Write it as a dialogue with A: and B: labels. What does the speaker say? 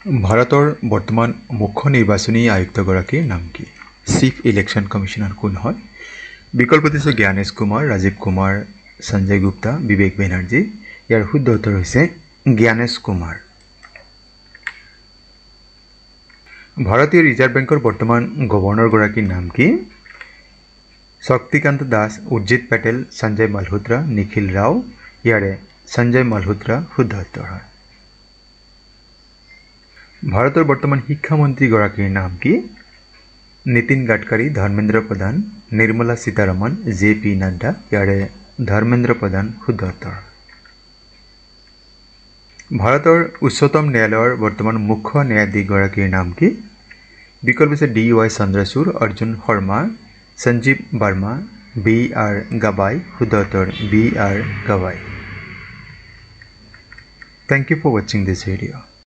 A: ভাৰতৰ বৰ্তমান মুখ্য নিৰ্বাচনী আয়ুক্তগৰাকীৰ নাম কি? চিফ ইলেকশ্যন কমিশনাৰ কোন হয়? বিকল্প দিছে জ্ঞানেশ কুমাৰ, ৰাজীৱ কুমাৰ, সঞ্জয় গুপ্তা, বিবেক বেনাৰ্জী। ইয়াৰ শুদ্ধ উত্তৰ হৈছে জ্ঞানেশ কুমাৰ। ভাৰতীয় ৰিজাৰ্ভ বেংকৰ বৰ্তমান গভৰ্ণৰগৰাকীৰ নাম কি? শক্তিকান্ত দাস, উৰ্জিত পেটেল, সঞ্জয় মালহোত্ৰা, নিখিল ৰাও। ইয়াৰে সঞ্জয় মালহোত্ৰা শুদ্ধ উত্তৰ হয়। ভাৰতৰ বৰ্তমান শিক্ষামন্ত্ৰীগৰাকীৰ নাম কি? নীতিন গাডকাৰী, ধৰ্মেন্দ্ৰ প্ৰধান, নিৰ্মলা সীতাৰমণ, JP নাড্ডা। ইয়াৰে ধৰ্মেন্দ্ৰ প্ৰধান শুদ্ধ উত্তৰ। ভাৰতৰ উচ্চতম ন্যায়ালয়ৰ বৰ্তমান মুখ্য ন্যায়াধীশগৰাকীৰ নাম কি? বিকল্প হৈছে DY চন্দ্ৰচূড়, অৰ্জুন শৰ্মা, সঞ্জীৱ বাৰ্মা, BR গাবাই। শুদ্ধ উত্তৰ BR গাবাই। Thank you for watching this video.